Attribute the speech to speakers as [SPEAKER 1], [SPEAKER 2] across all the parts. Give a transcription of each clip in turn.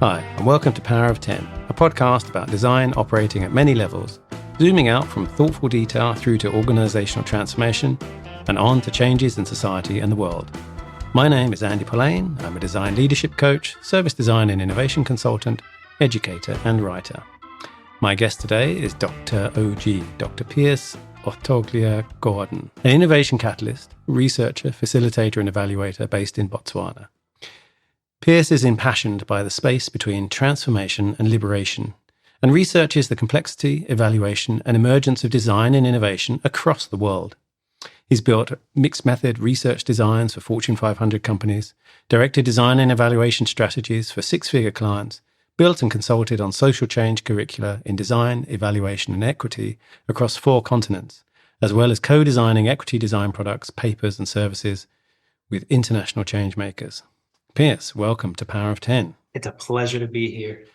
[SPEAKER 1] Hi, and welcome to Power of 10, a podcast about design operating at many levels, zooming out from thoughtful detail through to organisational transformation and on to changes in society and the world. My name is Andy Polaine. I'm a design leadership coach, service design and innovation consultant, educator and writer. My guest today is Dr. Piers Otlhogile-Gordon, an innovation catalyst, researcher, facilitator and evaluator based in Botswana. Piers is impassioned by the space between transformation and liberation and researches the complexity, evaluation and emergence of design and innovation across the world. He's built mixed method research designs for Fortune 500 companies, directed design and evaluation strategies for six-figure clients, built and consulted on social change curricula in design, evaluation and equity across 4 continents, as well as co-designing equity design products, papers and services with international change makers. Piers, welcome to Power of 10.
[SPEAKER 2] It's a pleasure to be here.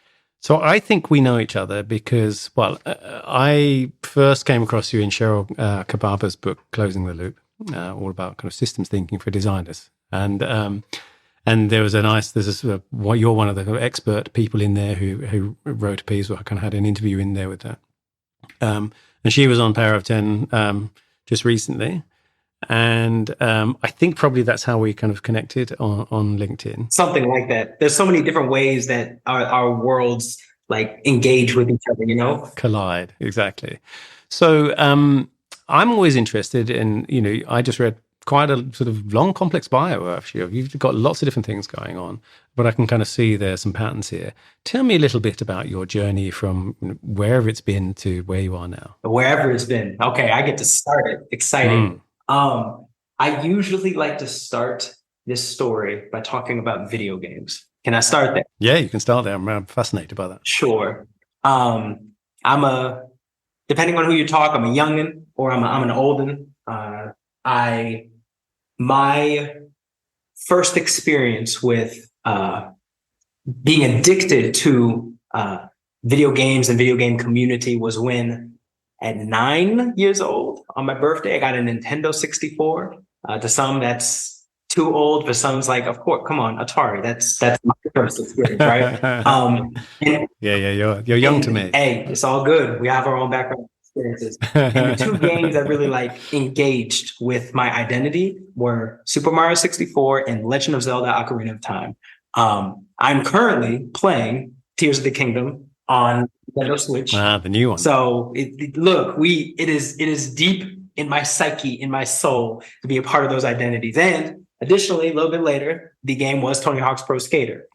[SPEAKER 1] So I think we know each other because, I first came across you in Cheryl Kababa's book, Closing the Loop, all about kind of systems thinking for designers. And there was you're one of the expert people in there who wrote a piece, or I kind of had an interview in there with that. And she was on Power of 10 just recently. And I think probably that's how we kind of connected on LinkedIn.
[SPEAKER 2] Something like that. There's so many different ways that our worlds like engage with each other, you know?
[SPEAKER 1] Collide, exactly. So I'm always interested in, I just read quite a sort of long, complex bio, actually. You've got lots of different things going on, but I can kind of see there's some patterns here. Tell me a little bit about your journey from wherever it's been to where you are now.
[SPEAKER 2] Wherever it's been. Okay, I get to start it. Exciting. I usually like to start this story by talking about video games. Can I start there?
[SPEAKER 1] Yeah, you can start there. I'm fascinated by that.
[SPEAKER 2] Sure. Depending on who you talk, I'm a youngin' or I'm an oldin'. My first experience with being addicted to video games and video game community was when, at 9 years old, on my birthday, I got a Nintendo 64. To some, that's too old. For some, it's like, of course, come on, Atari. That's my first experience, right?
[SPEAKER 1] You're young to me.
[SPEAKER 2] Hey, it's all good. We have our own background experiences. And the 2 games that really engaged with my identity were Super Mario 64 and Legend of Zelda: Ocarina of Time. I'm currently playing Tears of the Kingdom on Nintendo Switch.
[SPEAKER 1] The new one.
[SPEAKER 2] So it is deep in my psyche, in my soul, to be a part of those identities. And additionally, a little bit later, the game was Tony Hawk's Pro Skater.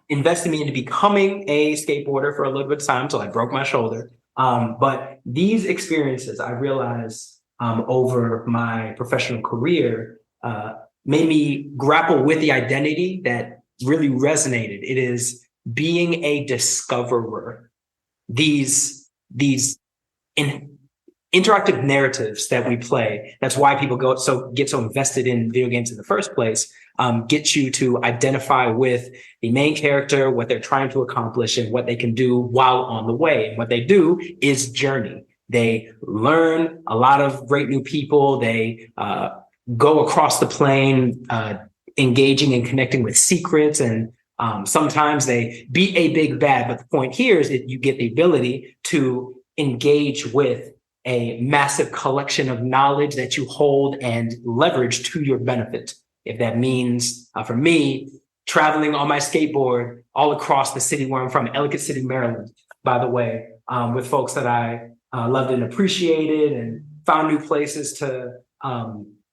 [SPEAKER 2] Invested me into becoming a skateboarder for a little bit of time until I broke my shoulder. But these experiences, I realized over my professional career, made me grapple with the identity that really resonated. It is being a discoverer. These interactive narratives that we play, that's why people get so invested in video games in the first place, get you to identify with the main character, what they're trying to accomplish and what they can do while on the way. And what they do is journey. They learn a lot of great new people. They go across the plane, engaging and connecting with secrets, and sometimes they beat a big bad. But the point here is that you get the ability to engage with a massive collection of knowledge that you hold and leverage to your benefit. If that means, for me, traveling on my skateboard all across the city where I'm from, Ellicott City, Maryland, by the way, with folks that I loved and appreciated, and found new places to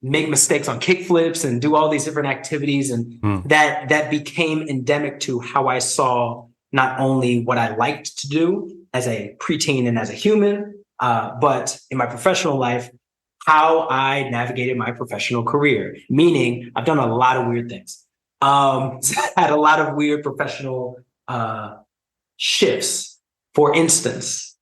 [SPEAKER 2] make mistakes on kickflips and do all these different activities. And that became endemic to how I saw not only what I liked to do as a preteen and as a human, but in my professional life, how I navigated my professional career. Meaning, I've done a lot of weird things. Had a lot of weird professional shifts. For instance,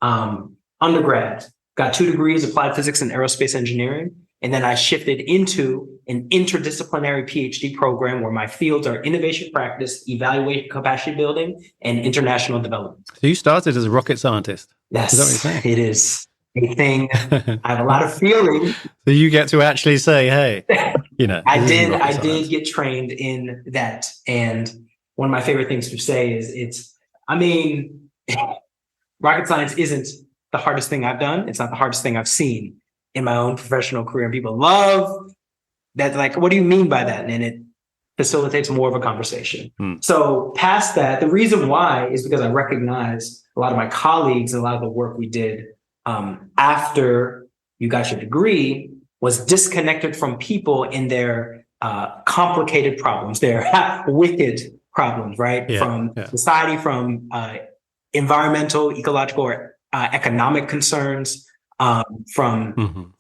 [SPEAKER 2] undergrad, got 2 degrees, applied physics and aerospace engineering. And then I shifted into an interdisciplinary PhD program where my fields are innovation practice, evaluation capacity building, and international development.
[SPEAKER 1] So you started as a rocket scientist.
[SPEAKER 2] Yes,
[SPEAKER 1] is that what you're saying?
[SPEAKER 2] It is a thing. I have a lot of feeling.
[SPEAKER 1] So you get to actually say, hey,
[SPEAKER 2] I did get trained in that. And one of my favorite things to say is rocket science isn't the hardest thing I've done. It's not the hardest thing I've seen in my own professional career. And people love that. Like, what do you mean by that? And it facilitates more of a conversation. So past that, the reason why is because I recognize a lot of my colleagues and a lot of the work we did after you got your degree was disconnected from people in their complicated problems, their wicked problems, right? From society, from environmental, ecological, or economic concerns, from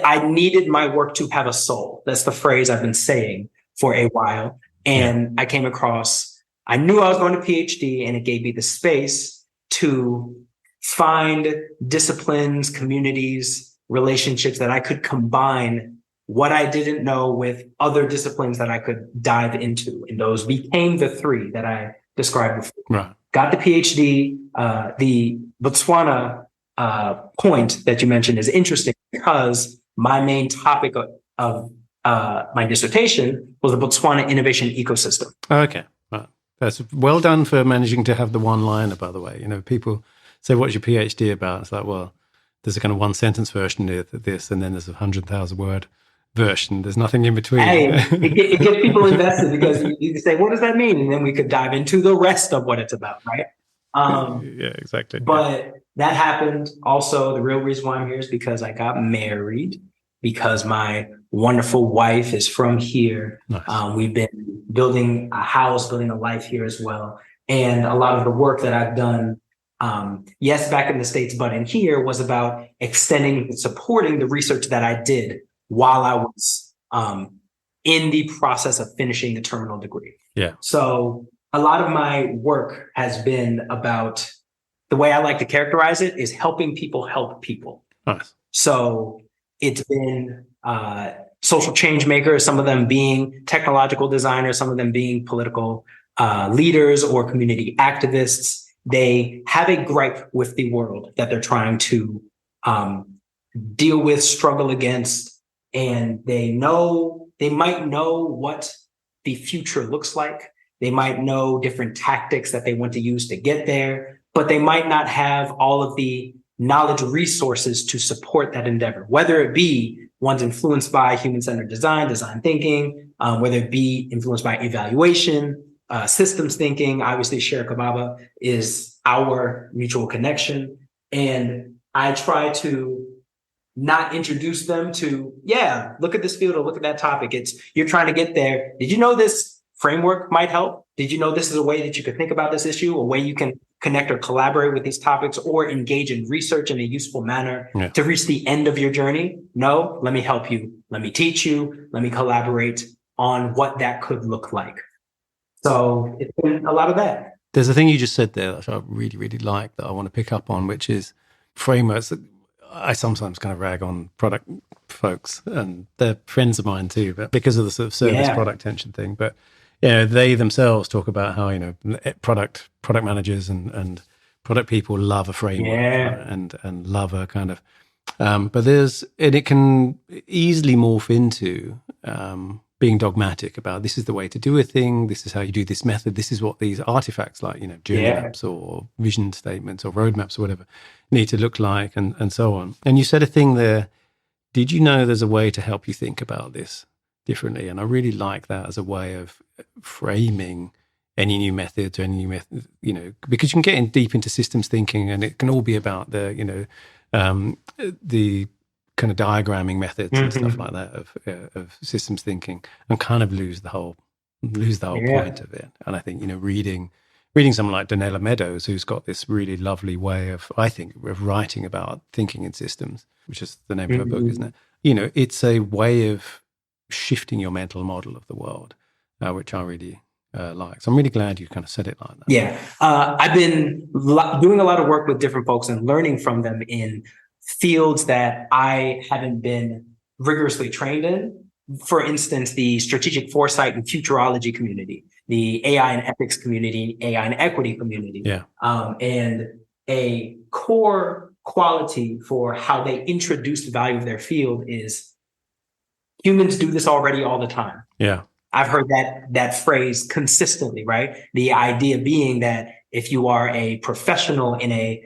[SPEAKER 2] I needed my work to have a soul. That's the phrase I've been saying for a while. And I came across, I knew I was going to PhD, and it gave me the space to find disciplines, communities, relationships that I could combine what I didn't know with other disciplines that I could dive into. And those became the three that I described before. Right. Got the PhD. The Botswana point that you mentioned is interesting because my main topic of my dissertation was the Botswana innovation ecosystem.
[SPEAKER 1] Okay. Right. That's well done for managing to have the one liner, by the way. You know, people say, what's your PhD about? It's like, well, there's a kind of one sentence version of this, and then there's a 100,000 word version. There's nothing in between.
[SPEAKER 2] Hey, it gets people invested because you say, what does that mean? And then we could dive into the rest of what it's about, right?
[SPEAKER 1] Yeah, exactly.
[SPEAKER 2] But that happened. Also, the real reason why I'm here is because I got married, because my wonderful wife is from here. Nice. We've been building a house, building a life here as well. And a lot of the work that I've done, yes, back in the States, but in here, was about extending and supporting the research that I did while I was in the process of finishing the terminal degree. Yeah. So a lot of my work has been about, the way I like to characterize it is helping people help people. Nice. So it's been social change makers, some of them being technological designers, some of them being political leaders or community activists. They have a gripe with the world that they're trying to deal with, struggle against, and they might know what the future looks like. They might know different tactics that they want to use to get there, but they might not have all of the knowledge resources to support that endeavor, whether it be ones influenced by human-centered design thinking, whether it be influenced by evaluation, systems thinking. Obviously, Sher Kababa is our mutual connection. And I try to not introduce them to, look at this field or look at that topic. You're trying to get there. Did you know this framework might help? Did you know this is a way that you could think about this issue, a way you can connect or collaborate with these topics or engage in research in a useful manner to reach the end of your journey? No, let me help you. Let me teach you. Let me collaborate on what that could look like. So it's been a lot of that.
[SPEAKER 1] There's a thing you just said there that I really, really like that I want to pick up on, which is frameworks. I sometimes kind of rag on product folks, and they're friends of mine too, but because of the sort of service product tension thing. But they themselves talk about how product managers and product people love a framework and love a kind of. But it can easily morph into being dogmatic about this is the way to do a thing, this is how you do this method, this is what these artifacts like, journey maps or vision statements or roadmaps or whatever need to look like and so on. And you said a thing there, did you know there's a way to help you think about this differently? And I really like that as a way of framing any new methods or any new method, because you can get in deep into systems thinking and it can all be about the kind of diagramming methods and stuff like that of systems thinking, and kind of lose the whole point of it. And I think reading someone like Donella Meadows, who's got this really lovely way of writing about thinking in systems, which is the name of her book, isn't it? It's a way of shifting your mental model of the world, which I really like. So I'm really glad you kind of said it like that.
[SPEAKER 2] Yeah, I've been doing a lot of work with different folks and learning from them in fields that I haven't been rigorously trained in. For instance, the strategic foresight and futurology community, the AI and ethics community, AI and equity community. Yeah. And a core quality for how they introduce the value of their field is humans do this already all the time.
[SPEAKER 1] Yeah.
[SPEAKER 2] I've heard that phrase consistently, right? The idea being that if you are a professional in a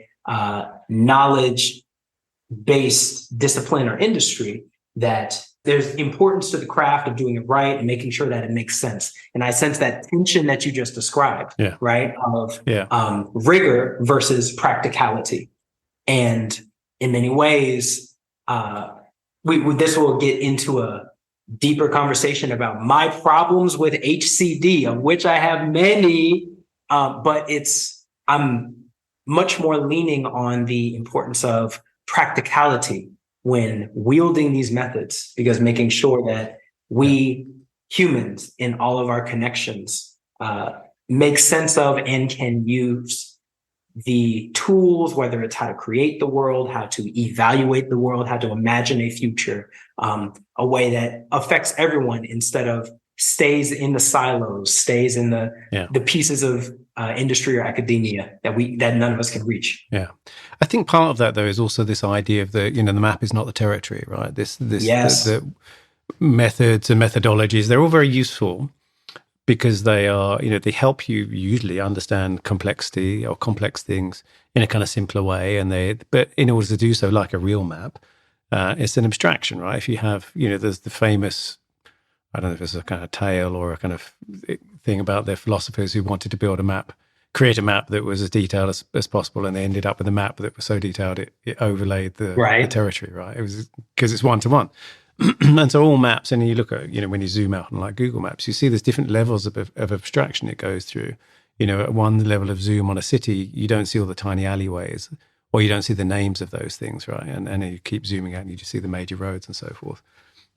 [SPEAKER 2] knowledge-based discipline or industry, that there's importance to the craft of doing it right and making sure that it makes sense. And I sense that tension that you just described, right? Of rigor versus practicality. And in many ways, this will get into a deeper conversation about my problems with HCD, of which I have many, but I'm much more leaning on the importance of practicality when wielding these methods, because making sure that we humans in all of our connections make sense of and can use the tools, whether it's how to create the world, how to evaluate the world, how to imagine a future, a way that affects everyone instead of stays in the silos, stays in the pieces of industry or academia that none of us can reach.
[SPEAKER 1] Yeah, I think part of that though is also this idea of the map is not the territory, right? The methods and methodologies, they're all very useful because they are, they help you usually understand complexity or complex things in a kind of simpler way. But in order to do so, like a real map, it's an abstraction, right? If you have, there's the famous, I don't know if it's a kind of tale or a kind of thing about their philosophers who wanted to build a map, create a map that was as detailed as possible, and they ended up with a map that was so detailed it overlaid the territory, right? It was because it's one-to-one. And so all maps, and you look at, when you zoom out on like Google Maps, you see there's different levels of abstraction it goes through. At one level of zoom on a city, you don't see all the tiny alleyways, or you don't see the names of those things, right? And you keep zooming out and you just see the major roads and so forth.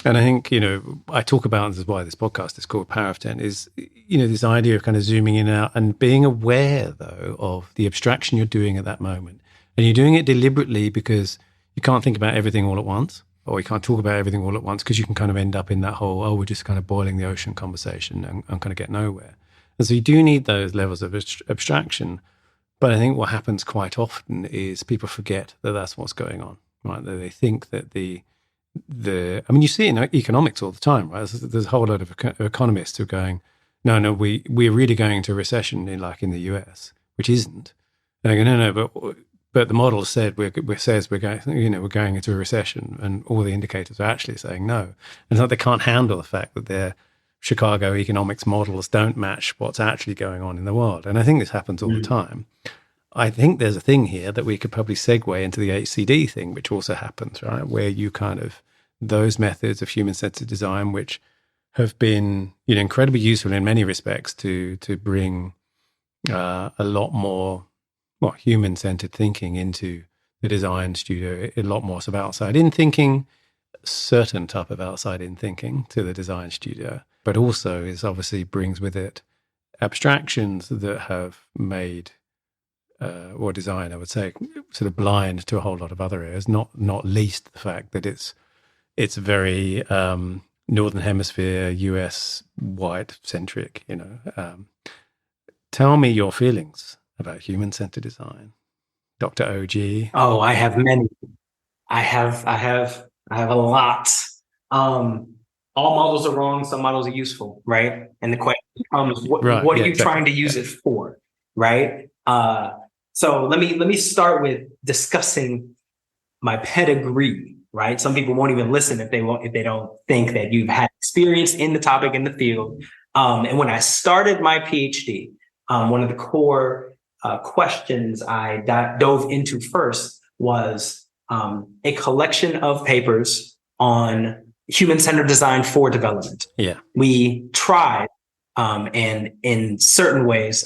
[SPEAKER 1] And I think, I talk about, and this is why this podcast is called Power of 10, is, this idea of kind of zooming in and out and being aware, though, of the abstraction you're doing at that moment. And you're doing it deliberately because you can't think about everything all at once, or you can't talk about everything all at once because you can kind of end up in that whole, we're just kind of boiling the ocean conversation and kind of get nowhere. And so you do need those levels of abstraction. But I think what happens quite often is people forget that that's what's going on, right? That they think that you see it in economics all the time, right? There's a whole lot of economists who are going, no, we're really going into a recession in the US, which isn't. And they go, no, but the model says we're going into a recession, and all the indicators are actually saying no. And it's like they can't handle the fact that their Chicago economics models don't match what's actually going on in the world. And I think this happens all the time. I think there's a thing here that we could probably segue into the HCD thing, which also happens, right? Where you kind of, those methods of human-centered design, which have been, incredibly useful in many respects to bring a lot more human-centered thinking into the design studio, a lot more sort of outside-in thinking, certain type of outside-in thinking to the design studio, but also is obviously brings with it abstractions that have made or design, I would say, sort of blind to a whole lot of other areas, not least the fact that it's very Northern Hemisphere, US, white-centric, Tell me your feelings about human-centered design, Dr. OG.
[SPEAKER 2] Oh, I have many. I have a lot. All models are wrong. Some models are useful, right? And the question becomes, what are you trying to use it for, right? So let me start with discussing my pedigree, right? Some people won't even listen if they don't think that you've had experience in the topic in the field. And when I started my PhD, one of the core questions I dove into first was a collection of papers on human-centered design for development.
[SPEAKER 1] Yeah,
[SPEAKER 2] we tried, and in certain ways,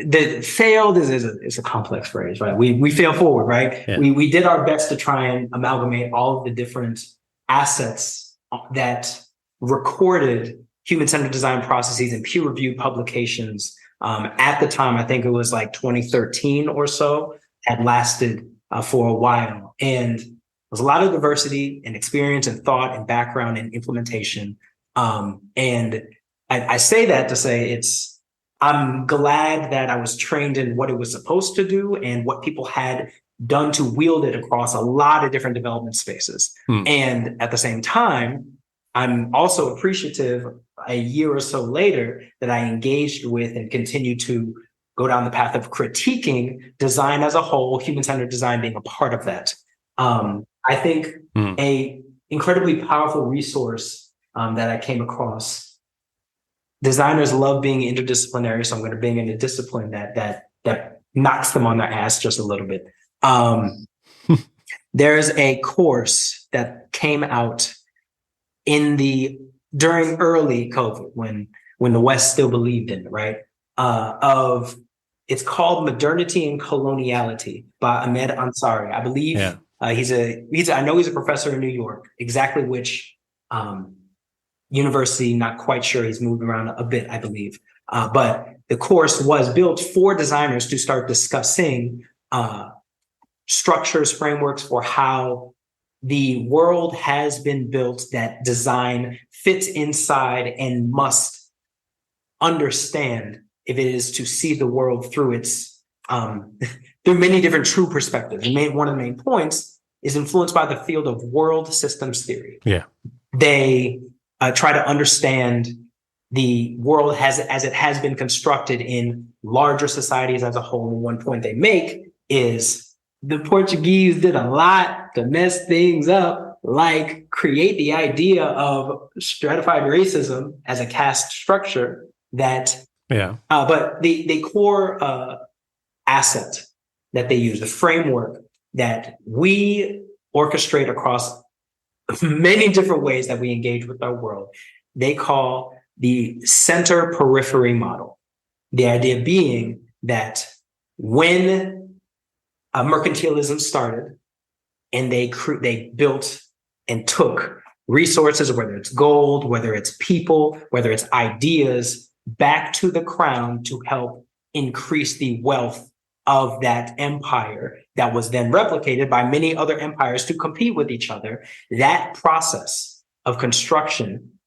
[SPEAKER 2] the failed is a complex phrase, right? We fail forward, right?
[SPEAKER 1] Yeah.
[SPEAKER 2] We did our best to try and amalgamate all of the different assets that recorded human-centered design processes and peer-reviewed publications. At the time, I think it was like 2013 or so, had lasted for a while. And there was a lot of diversity and experience and thought and background and implementation. And I say that to say I'm glad that I was trained in what it was supposed to do and what people had done to wield it across a lot of different development spaces. And at the same time, I'm also appreciative a year or so later that I engaged with and continue to go down the path of critiquing design as a whole, human-centered design being a part of that. I think a incredibly powerful resource that I came across. Designers love being interdisciplinary, so I'm going to bring in a discipline that knocks them on their ass just a little bit. There's a course that came out during early COVID when the West still believed in it, right? It's called Modernity and Coloniality by Ahmed Ansari. I believe I know he's a professor in New York. Exactly which university, not quite sure. He's moved around a bit, I believe. But the course was built for designers to start discussing structures, frameworks for how the world has been built that design fits inside and must understand if it is to see the world through its through many different true perspectives. And one of the main points is influenced by the field of world systems theory.
[SPEAKER 1] Yeah,
[SPEAKER 2] they try to understand the world as it has been constructed in larger societies as a whole. And one point they make is the Portuguese did a lot to mess things up, like create the idea of stratified racism as a caste structure that, but the core asset that they use, the framework that we orchestrate across many different ways that we engage with our world, they call the center periphery model. The idea being that when mercantilism started and they built and took resources, whether it's gold, whether it's people, whether it's ideas, back to the crown to help increase the wealth of that empire that was then replicated by many other empires to compete with each other. That process of construction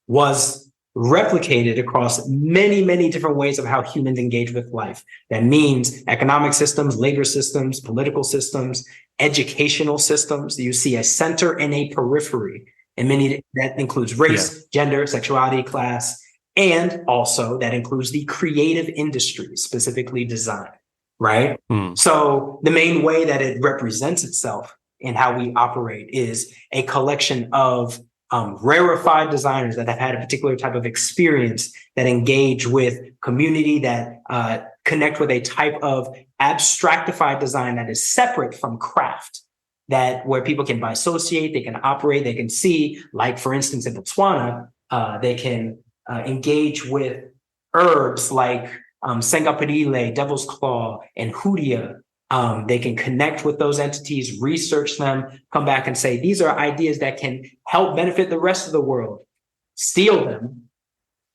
[SPEAKER 2] was replicated across many, many different ways of how humans engage with life. That means economic systems, labor systems, political systems, educational systems. You see a center and a periphery, and that includes race, gender, sexuality, class, and also that includes the creative industries, specifically design, right? So the main way that it represents itself in how we operate is a collection of rarefied designers that have had a particular type of experience, that engage with community, that connect with a type of abstractified design that is separate from craft, where people can associate, they can operate, they can see, like for instance in Botswana, they can engage with herbs like Sengaperile, Devil's Claw, and Hoodia. They can connect with those entities, research them, come back and say, these are ideas that can help benefit the rest of the world, steal them,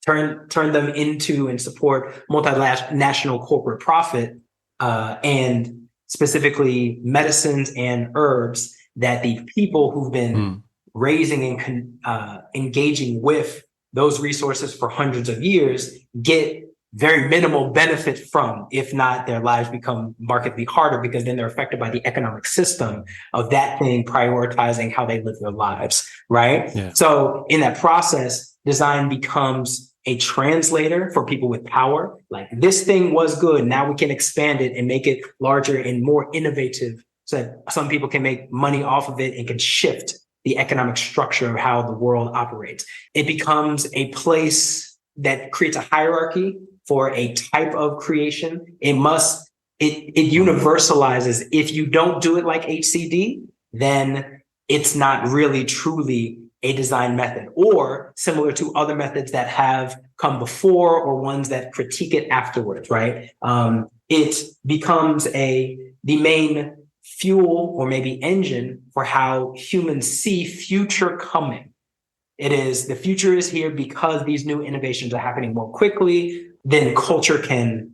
[SPEAKER 2] turn them into and support multinational corporate profit, and specifically medicines and herbs that the people who've been raising and engaging with those resources for hundreds of years get very minimal benefit from. If not, their lives become markedly harder because then they're affected by the economic system of that thing prioritizing how they live their lives, right? Yeah. So in that process, design becomes a translator for people with power. Like, this thing was good, now we can expand it and make it larger and more innovative so that some people can make money off of it and can shift the economic structure of how the world operates. It becomes a place that creates a hierarchy for a type of creation. It universalizes. If you don't do it like HCD, then it's not really truly a design method, or similar to other methods that have come before or ones that critique it afterwards, right? It becomes the main fuel or maybe engine for how humans see future coming. It is, the future is here because these new innovations are happening more quickly than culture can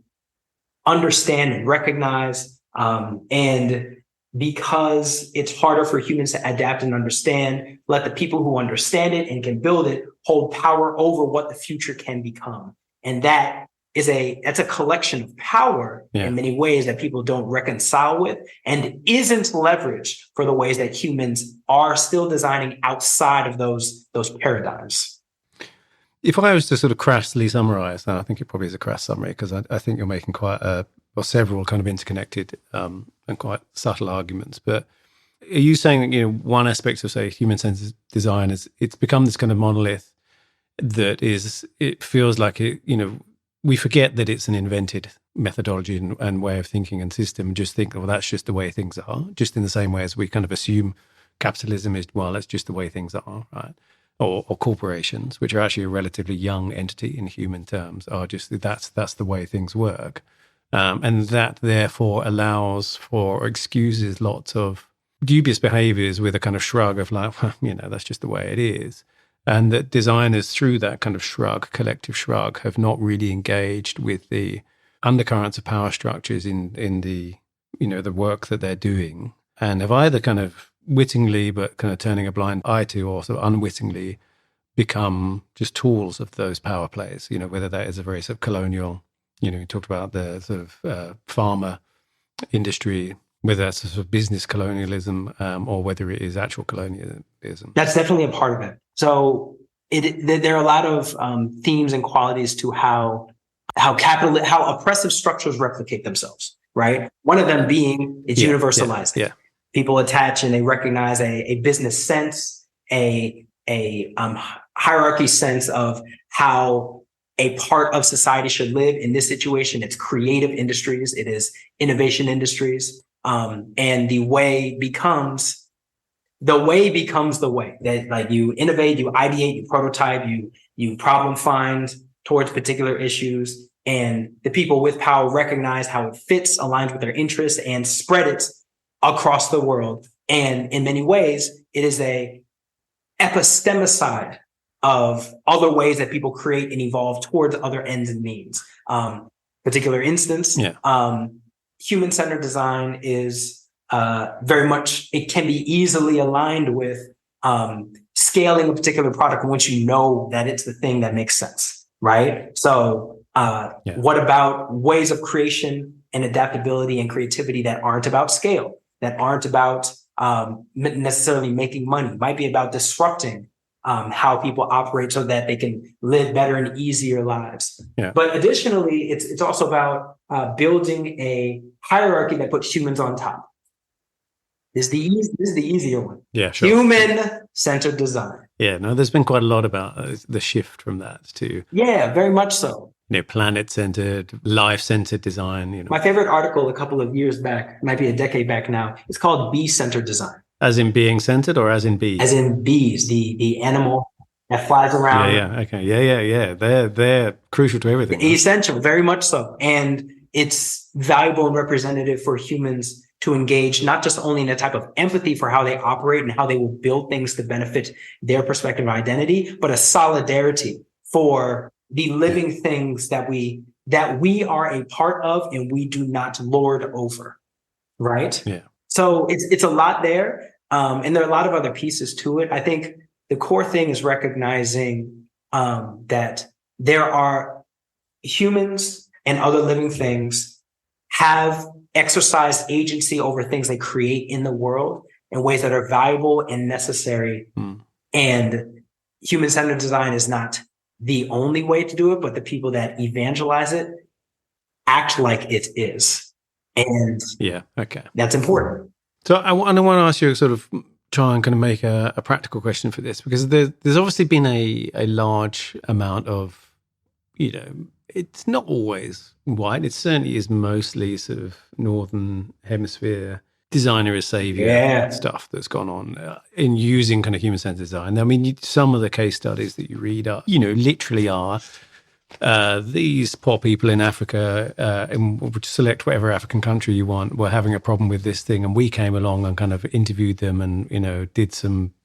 [SPEAKER 2] understand and recognize. And because it's harder for humans to adapt and understand, let the people who understand it and can build it hold power over what the future can become. And that that's a collection of power in many ways that people don't reconcile with and isn't leveraged for the ways that humans are still designing outside of those paradigms.
[SPEAKER 1] If I was to sort of crassly summarize, and I think it probably is a crass summary, because I think you're making quite several kind of interconnected and quite subtle arguments, but are you saying that, one aspect of, say, human-centered design is it's become this kind of monolith that it feels like we forget that it's an invented methodology and way of thinking and system, and just think, well, that's just the way things are, just in the same way as we kind of assume capitalism is, well, that's just the way things are, right? Or corporations, which are actually a relatively young entity in human terms, are just that's the way things work. And that therefore allows for or excuses lots of dubious behaviors with a kind of shrug of like, well, that's just the way it is. And that designers, through that kind of collective shrug, have not really engaged with the undercurrents of power structures in the, the work that they're doing, and have either kind of wittingly but kind of turning a blind eye to, or sort of unwittingly become just tools of those power plays, whether that is a very sort of colonial, you talked about the sort of pharma industry, whether that's a sort of business colonialism or whether it is actual colonialism.
[SPEAKER 2] That's definitely a part of it. So there are a lot of themes and qualities to how oppressive structures replicate themselves, right? One of them being it's universalizing.
[SPEAKER 1] Yeah.
[SPEAKER 2] People attach and they recognize a business sense, a hierarchy sense of how a part of society should live. In this situation, it's creative industries, it is innovation industries, and the way becomes the way that, like, you innovate, you ideate, you prototype, you problem find towards particular issues, and the people with power recognize how it fits, aligns with their interests, and spread it across the world. And in many ways, it is a epistemicide of other ways that people create and evolve towards other ends and means. Particular instance, human-centered design is very much, it can be easily aligned with scaling a particular product once you know that it's the thing that makes sense, right? So what about ways of creation and adaptability and creativity that aren't about scale, that aren't about necessarily making money? It might be about disrupting how people operate so that they can live better and easier lives. But additionally, it's also about building a hierarchy that puts humans on top. This is the easier one.
[SPEAKER 1] Yeah, sure.
[SPEAKER 2] Human-centered design.
[SPEAKER 1] Yeah, no, there's been quite a lot about the shift from that to...
[SPEAKER 2] Yeah, very much so.
[SPEAKER 1] Planet-centered, life-centered design.
[SPEAKER 2] My favorite article a couple of years back, might be a decade back now, it's called Bee-centered design.
[SPEAKER 1] As in being centered, or as in bees?
[SPEAKER 2] As in bees, the animal that flies around.
[SPEAKER 1] Yeah. They're crucial to everything.
[SPEAKER 2] Essential, very much so. And it's valuable and representative for humans to engage not just only in a type of empathy for how they operate and how they will build things to benefit their perspective of identity, but a solidarity for the living things that we are a part of and we do not lord over, right?
[SPEAKER 1] Yeah.
[SPEAKER 2] So it's a lot there, and there are a lot of other pieces to it. I think the core thing is recognizing that there are humans and other living things have exercised agency over things they create in the world in ways that are valuable and necessary. And human-centered design is not the only way to do it, but the people that evangelize it act like it is. And that's important.
[SPEAKER 1] So I want to ask you, sort of try and kind of make a practical question for this, because there's obviously been a large amount of, it's not always white. It certainly is mostly sort of Northern Hemisphere designer as savior stuff that's gone on in using kind of human-centered design. I mean, some of the case studies that you read are, literally are these poor people in Africa, and select whatever African country you want, were having a problem with this thing, and we came along and kind of interviewed them and, did some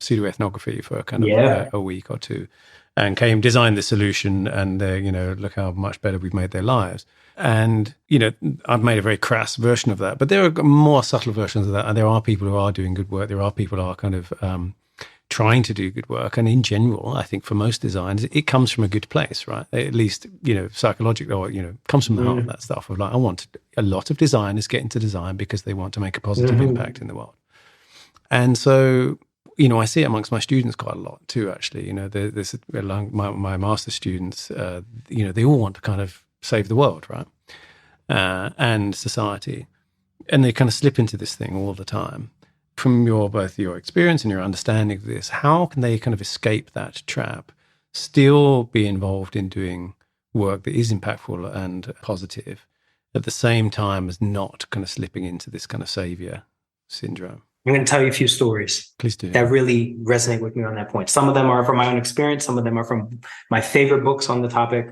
[SPEAKER 1] pseudo-ethnography for kind of a week or two, and designed the solution, and look how much better we've made their lives. And, I've made a very crass version of that, but there are more subtle versions of that. And there are people who are doing good work. There are people who are kind of trying to do good work. And in general, I think for most designers, it comes from a good place, right? At least, psychologically, or, comes from the heart, that stuff of like, I want a lot of designers get into design because they want to make a positive impact in the world. And so, I see it amongst my students quite a lot too, actually. There's my master's students, they all want to kind of save the world, right? And society. And they kind of slip into this thing all the time. From both your experience and your understanding of this, how can they kind of escape that trap, still be involved in doing work that is impactful and positive, at the same time as not kind of slipping into this kind of savior syndrome?
[SPEAKER 2] I'm going to tell you a few stories.
[SPEAKER 1] Please do.
[SPEAKER 2] That really resonate with me on that point. Some of them are from my own experience. Some of them are from my favorite books on the topic.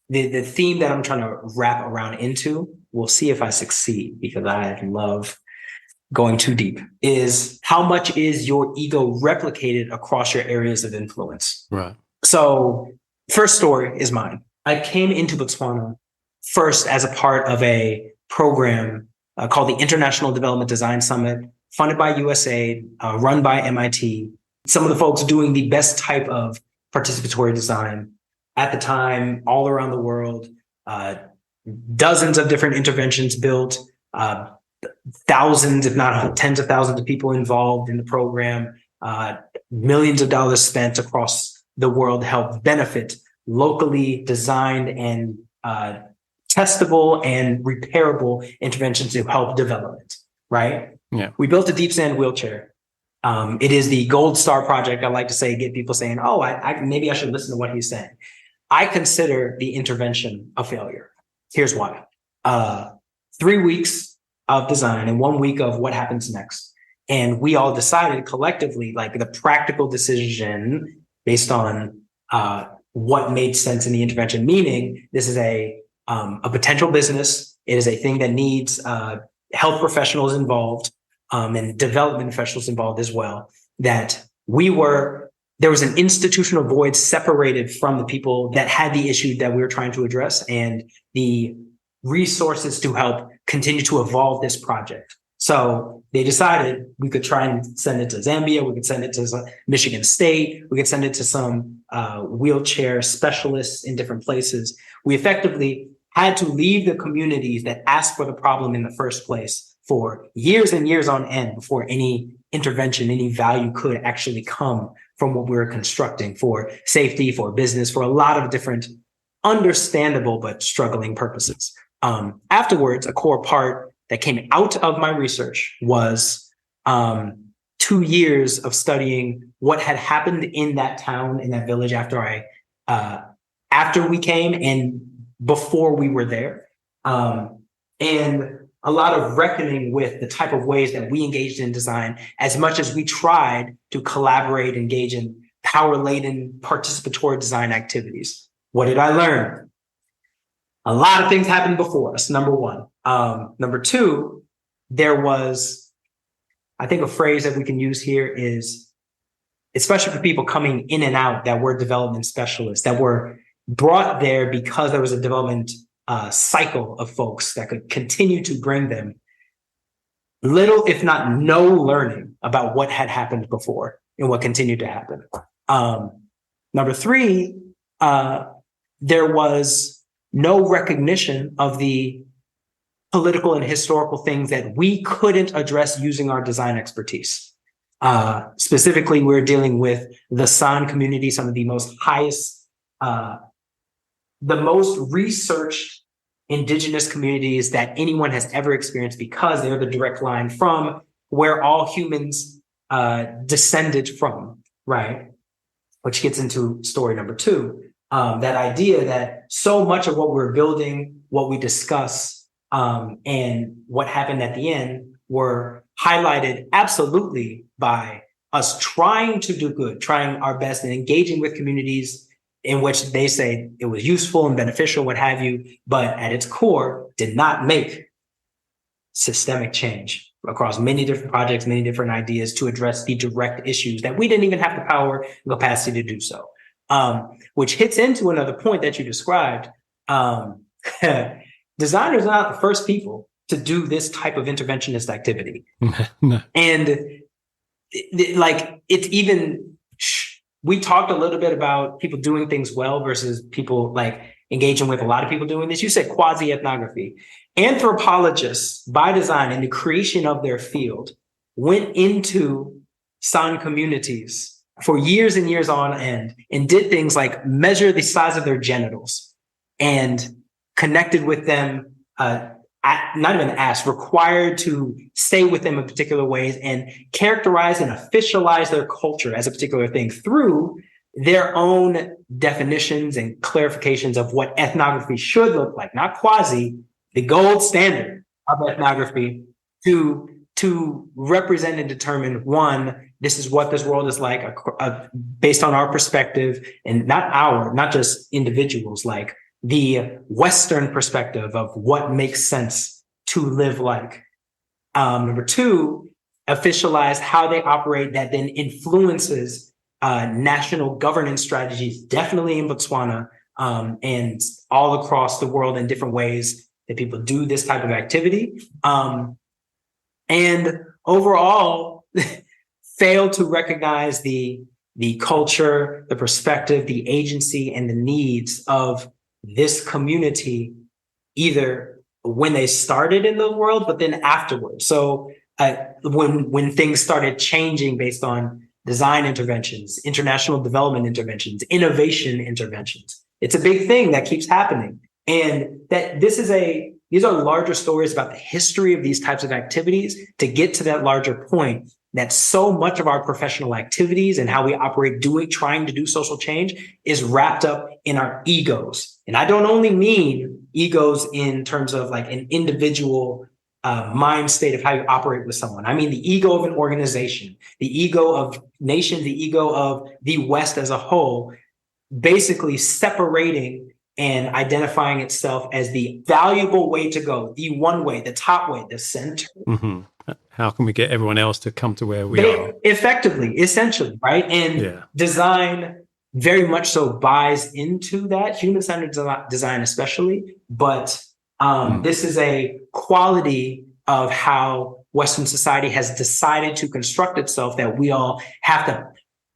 [SPEAKER 2] The theme that I'm trying to wrap around into, we'll see if I succeed, because I love going too deep, is how much is your ego replicated across your areas of influence?
[SPEAKER 1] Right.
[SPEAKER 2] So first story is mine. I came into Botswana first as a part of a program called the International Development Design Summit, funded by USAID, run by MIT. Some of the folks doing the best type of participatory design at the time, all around the world, dozens of different interventions built, thousands, if not tens of thousands of people involved in the program, millions of dollars spent across the world to help benefit locally designed and testable and repairable interventions to help development, right?
[SPEAKER 1] Yeah.
[SPEAKER 2] We built a deep sand wheelchair. It is the gold star project. I like to say, get people saying, oh, maybe I should listen to what he's saying. I consider the intervention a failure. Here's why. 3 weeks of design and 1 week of what happens next. And we all decided collectively, like the practical decision based on what made sense in the intervention, meaning this is a potential business. It is a thing that needs health professionals involved and development professionals involved as well, that there was an institutional void separated from the people that had the issue that we were trying to address and the resources to help continue to evolve this project. So they decided we could try and send it to Zambia. We could send it to Michigan State. We could send it to some wheelchair specialists in different places. We effectively had to leave the communities that asked for the problem in the first place for years and years on end before any intervention, any value could actually come from what we were constructing for safety, for business, for a lot of different understandable but struggling purposes. Afterwards, a core part that came out of my research was 2 years of studying what had happened in that town, in that village after we came and before we were there. And a lot of reckoning with the type of ways that we engaged in design, as much as we tried to collaborate, engage in power-laden participatory design activities. What did I learn? A lot of things happened before us, number one. Number two, there was, I think a phrase that we can use here is, especially for people coming in and out that were development specialists, that were brought there because there was a development cycle of folks that could continue to bring them little, if not no, learning about what had happened before and what continued to happen. Number three, there was no recognition of the political and historical things that we couldn't address using our design expertise. Specifically, we're dealing with the San community, some of the most the most researched indigenous communities that anyone has ever experienced, because they're the direct line from where all humans descended from, right? Which gets into story number two. That idea that so much of what we're building, what we discuss, and what happened at the end were highlighted absolutely by us trying to do good, trying our best and engaging with communities in which they say it was useful and beneficial, what have you, but at its core did not make systemic change across many different projects, many different ideas to address the direct issues that we didn't even have the power and capacity to do so. Which hits into another point that you described. Designers are not the first people to do this type of interventionist activity.
[SPEAKER 1] No.
[SPEAKER 2] And it's even we talked a little bit about people doing things well versus people like engaging with a lot of people doing this. You said quasi-ethnography. Anthropologists, by design, in the creation of their field, went into San communities for years and years on end and did things like measure the size of their genitals and connected with them, not even asked, required to stay with them in particular ways and characterize and officialize their culture as a particular thing through their own definitions and clarifications of what ethnography should look like, not quasi, the gold standard of ethnography to represent and determine, one, this is what this world is like based on our perspective, and not just individuals, like the Western perspective of what makes sense to live like. Number two, officialize how they operate that then influences national governance strategies, definitely in Botswana, and all across the world in different ways that people do this type of activity. And overall, fail to recognize the culture, the perspective, the agency, and the needs of this community, either when they started in the world, but then afterwards. So when things started changing based on design interventions, international development interventions, innovation interventions, it's a big thing that keeps happening. And that these are larger stories about the history of these types of activities to get to that larger point that so much of our professional activities and how we operate trying to do social change is wrapped up in our egos. And I don't only mean egos in terms of like an individual mind state of how you operate with someone. I mean the ego of an organization, the ego of nation, the ego of the West as a whole, basically separating and identifying itself as the valuable way to go, the one way, the top way, the center.
[SPEAKER 1] Mm-hmm. How can we get everyone else to come to where we are?
[SPEAKER 2] Effectively, essentially, right? And design very much so buys into that, human-centered design especially, but this is a quality of how Western society has decided to construct itself that we all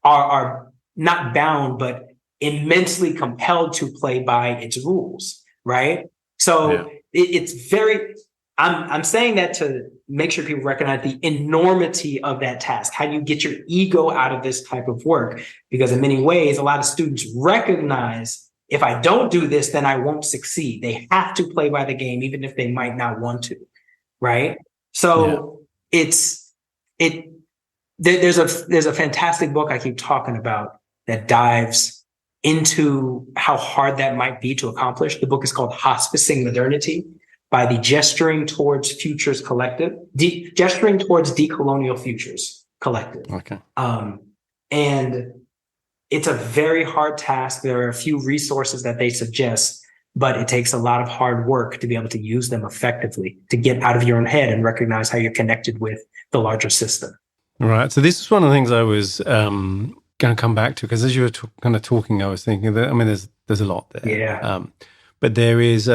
[SPEAKER 2] are not bound, but immensely compelled to play by its rules, right? So it's very, I'm saying that to make sure people recognize the enormity of that task. How do you get your ego out of this type of work? Because in many ways, a lot of students recognize, if I don't do this, then I won't succeed. They have to play by the game, even if they might not want to, right? So there's a fantastic book I keep talking about that dives into how hard that might be to accomplish. The book is called Hospicing Modernity by the Gesturing Towards Futures Collective, Gesturing Towards Decolonial Futures Collective.
[SPEAKER 1] Okay.
[SPEAKER 2] And it's a very hard task. There are a few resources that they suggest, but it takes a lot of hard work to be able to use them effectively, to get out of your own head and recognize how you're connected with the larger system.
[SPEAKER 1] Right. So this is one of the things I was going to come back to, because as you were kind of talking, I was thinking that, I mean, there's a lot there.
[SPEAKER 2] Yeah.
[SPEAKER 1] But there is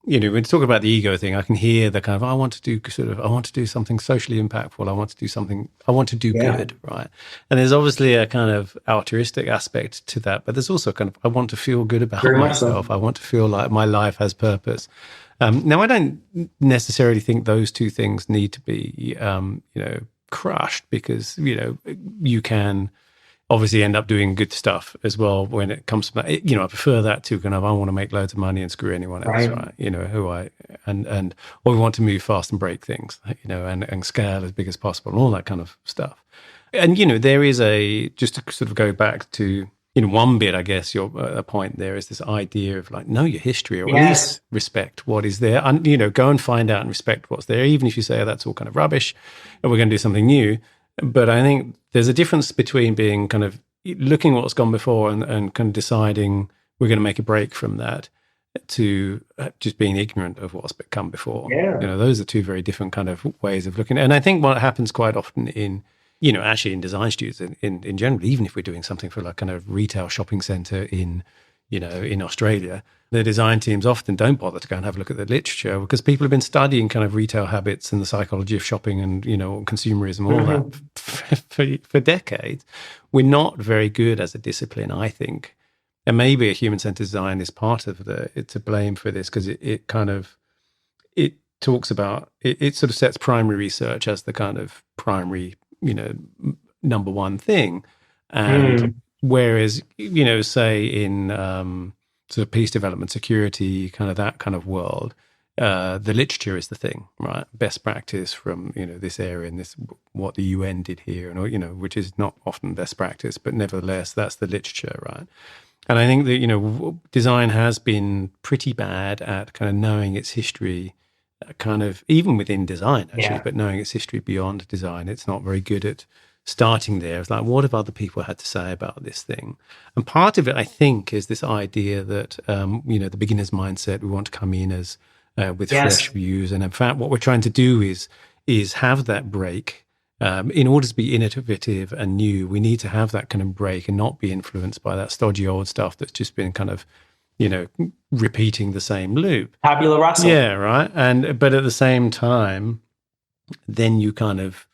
[SPEAKER 1] when you talk about the ego thing, I can hear the kind of, I want to do something socially impactful. I want to do good, right? And there's obviously a kind of altruistic aspect to that, but there's also kind of, I want to feel good about myself. I want to feel like my life has purpose. Now, I don't necessarily think those two things need to be, crushed, because, you can obviously end up doing good stuff as well when it comes to that. I prefer that to kind of, I want to make loads of money and screw anyone else, right? Or we want to move fast and break things, and scale as big as possible and all that kind of stuff. And, there is just to sort of go back to, one bit, I guess, your point there is this idea of like, know your history, or at least respect what is there. And, go and find out and respect what's there, even if you say, oh, that's all kind of rubbish and we're going to do something new. But I think there's a difference between being kind of looking at what's gone before and kind of deciding we're going to make a break from that, to just being ignorant of what's come before.
[SPEAKER 2] Yeah.
[SPEAKER 1] Those are two very different kind of ways of looking. And I think what happens quite often in actually in design studios in general, even if we're doing something for like kind of retail shopping center in, in Australia, the design teams often don't bother to go and have a look at the literature because people have been studying kind of retail habits and the psychology of shopping and, consumerism, all that for decades. We're not very good as a discipline, I think. And maybe a human-centered design is part of to blame for this because it talks about, it sort of sets primary research as the kind of primary, number one thing. And whereas, say in sort of peace development, security, kind of that kind of world, the literature is the thing, right? Best practice from, this area and this, what the UN did here, and, which is not often best practice, but nevertheless, that's the literature, right? And I think that, design has been pretty bad at kind of knowing its history, kind of even within design, actually, but knowing its history beyond design. It's not very good at starting there. It's like, what have other people had to say about this thing? And part of it, I think, is this idea that, the beginner's mindset, we want to come in as with fresh views. And in fact, what we're trying to do is have that break. In order to be innovative and new, we need to have that kind of break and not be influenced by that stodgy old stuff that's just been kind of, repeating the same loop.
[SPEAKER 2] Tabula rasa.
[SPEAKER 1] Yeah, right. But at the same time, then you kind of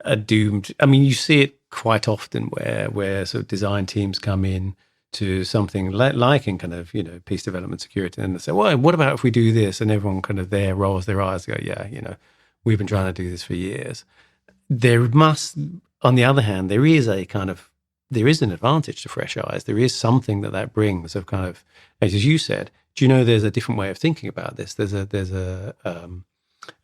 [SPEAKER 1] are doomed. I mean, you see it quite often where sort of design teams come in to something like in kind of, peace development security, and they say, well, what about if we do this? And everyone kind of there rolls their eyes and go, yeah, we've been trying to do this for years. There must, on the other hand, there is an advantage to fresh eyes. There is something that brings of kind of, as you said, do you know there's a different way of thinking about this? There's a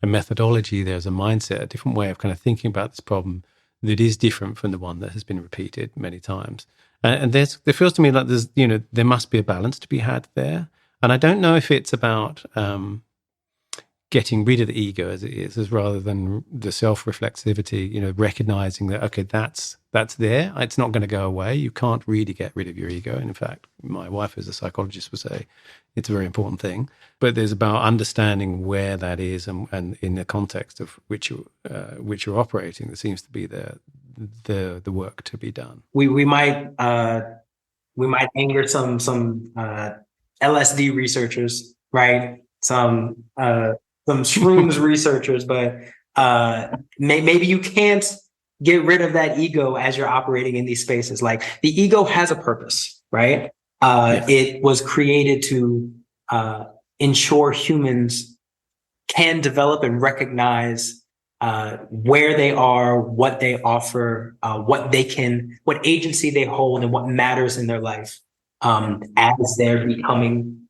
[SPEAKER 1] methodology, there's a mindset, a different way of kind of thinking about this problem that is different from the one that has been repeated many times. And there feels to me like there must be a balance to be had there. And I don't know if it's about getting rid of the ego as it is, as rather than the self-reflexivity, recognizing that, okay, that's there. It's not going to go away. You can't really get rid of your ego. And in fact, my wife, as a psychologist, would say it's a very important thing. But there's about understanding where that is and in the context of which you're operating, there seems to be the work to be done.
[SPEAKER 2] We might anger some LSD researchers, right? Some shrooms researchers, but maybe you can't get rid of that ego as you're operating in these spaces. Like, the ego has a purpose, right? It was created to ensure humans can develop and recognize where they are, what they offer, what agency they hold, and what matters in their life as they're becoming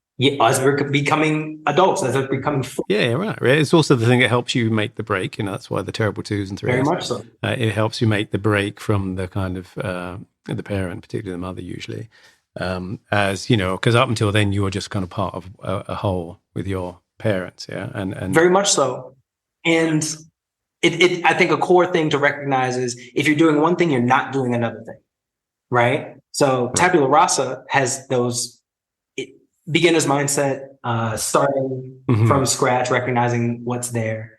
[SPEAKER 2] adults, as they're becoming full.
[SPEAKER 1] Yeah, right. It's also the thing that helps you make the break. That's why the terrible 2s and 3s.
[SPEAKER 2] Very much so.
[SPEAKER 1] It helps you make the break from the kind of the parent, particularly the mother, usually, as because up until then you were just kind of part of a whole with your parents. Yeah, and
[SPEAKER 2] very much so. And I think a core thing to recognize is if you're doing one thing, you're not doing another thing, right? So tabula rasa has those beginner's mindset, starting from scratch, recognizing what's there,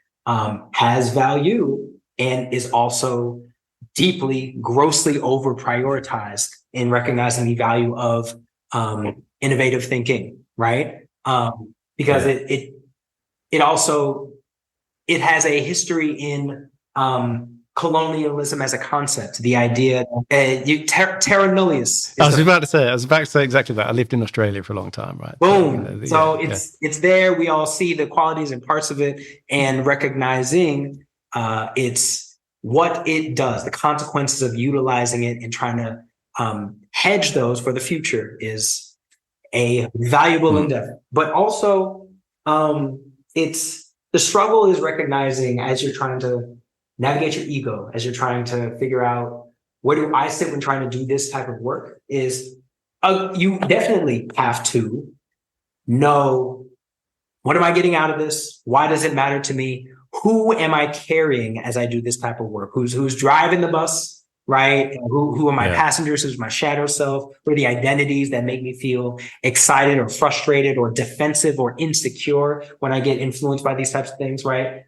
[SPEAKER 2] has value, and is also deeply, grossly over prioritized in recognizing the value of innovative thinking, right? Because it also has a history in colonialism as a concept. The idea, terra nullius.
[SPEAKER 1] I was about to say exactly that. I lived in Australia for a long time, right?
[SPEAKER 2] Boom. It's there. We all see the qualities and parts of it, and recognizing it's what it does, the consequences of utilizing it and trying to hedge those for the future is a valuable endeavor. But also, it's the struggle is recognizing as you're trying to navigate your ego, as you're trying to figure out where do I sit when trying to do this type of work, is you definitely have to know, what am I getting out of this? Why does it matter to me? Who am I carrying as I do this type of work? Who's driving the bus, right? And who are my passengers? Who's my shadow self? Who are the identities that make me feel excited or frustrated or defensive or insecure when I get influenced by these types of things, right?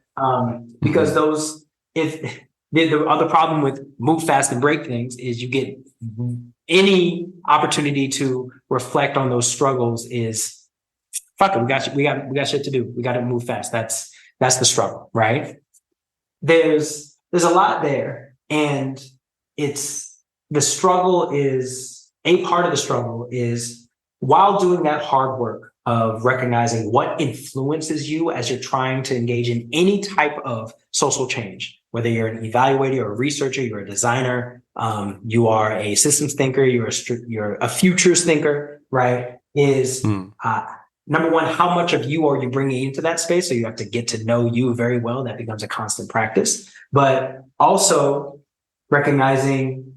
[SPEAKER 2] Because those, if The other problem with move fast and break things is you get any opportunity to reflect on those struggles is fuck it. We got shit to do. We got to move fast. That's the struggle, right? There's a lot there, and it's the struggle is a part of the struggle is while doing that hard work of recognizing what influences you as you're trying to engage in any type of social change, whether you're an evaluator or a researcher, you're a designer, you are a systems thinker, you're a futures thinker, right? Is number one, how much of you are you bringing into that space? So you have to get to know you very well. That becomes a constant practice. But also recognizing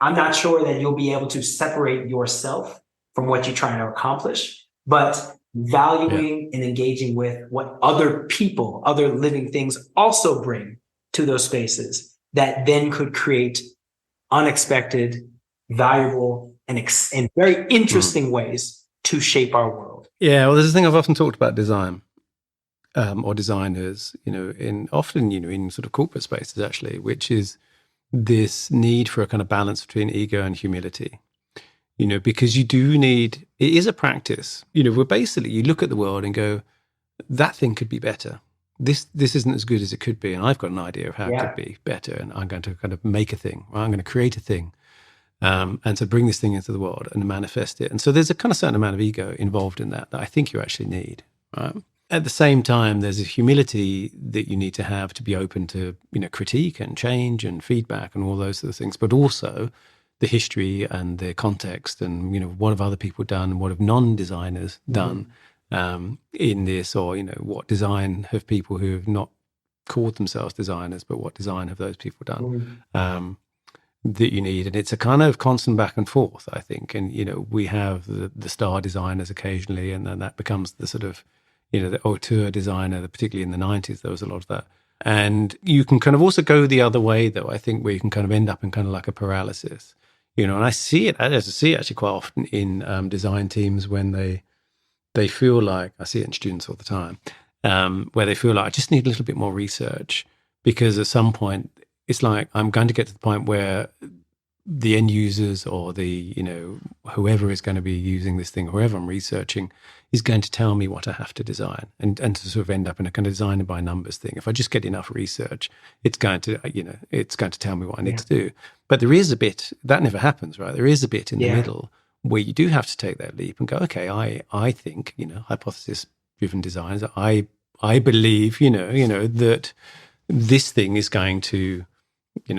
[SPEAKER 2] I'm not sure that you'll be able to separate yourself from what you're trying to accomplish, but valuing and engaging with what other people, other living things also bring to those spaces that then could create unexpected, valuable, and very interesting ways to shape our world.
[SPEAKER 1] Yeah, well, there's a thing I've often talked about design, or designers, often in sort of corporate spaces actually, which is this need for a kind of balance between ego and humility. Because you do need, it is a practice, where basically you look at the world and go, that thing could be better. This isn't as good as it could be. And I've got an idea of how it could be better. And I'm going to kind of make a thing, or I'm going to create a thing. And to bring this thing into the world and manifest it. And so there's a kind of certain amount of ego involved in that I think you actually need, right? At the same time, there's a humility that you need to have to be open to, critique and change and feedback and all those sort of things, but also the history and the context and, what have other people done? What have non-designers done in this? Or, what design have people who have not called themselves designers, but what design have those people done? That you need. And it's a kind of constant back and forth, I think. And, we have the star designers occasionally, and then that becomes the sort of, the auteur designer, particularly in the 90s, there was a lot of that. And you can kind of also go the other way, though, I think, where you can kind of end up in kind of like a paralysis, and I see it actually quite often in design teams when they feel like, I see it in students all the time, where they feel like, I just need a little bit more research, because at some point, it's like, I'm going to get to the point where the end users or the, whoever is going to be using this thing, whoever I'm researching, is going to tell me what I have to design and to sort of end up in a kind of design by numbers thing. If I just get enough research, it's going to, it's going to tell me what I need to do. But there is a bit, that never happens, right? There is a bit in the middle where you do have to take that leap and go, okay, I think, hypothesis-driven designs, I believe, that this thing is going to,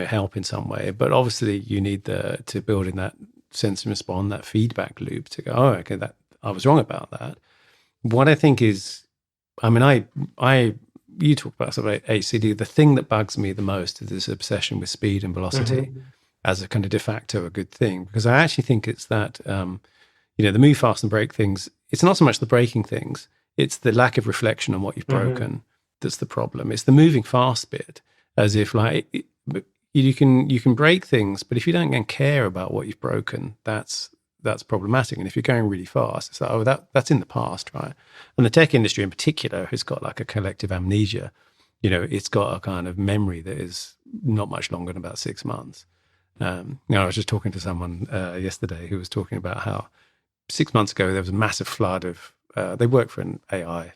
[SPEAKER 1] help in some way. But obviously you need to build in that sense and respond, that feedback loop to go, oh, okay, that I was wrong about that. What I think is, you talk about sort of HCD, the thing that bugs me the most is this obsession with speed and velocity as a kind of de facto a good thing, because I actually think it's that, the move fast and break things, it's not so much the breaking things, it's the lack of reflection on what you've broken that's the problem. It's the moving fast bit, as if like you can break things, but if you don't care about what you've broken, that's problematic. And if you're going really fast, it's like, that's in the past, right? And the tech industry in particular has got like a collective amnesia. It's got a kind of memory that is not much longer than about 6 months. I was just talking to someone yesterday who was talking about how 6 months ago there was a massive flood of, they work for an AI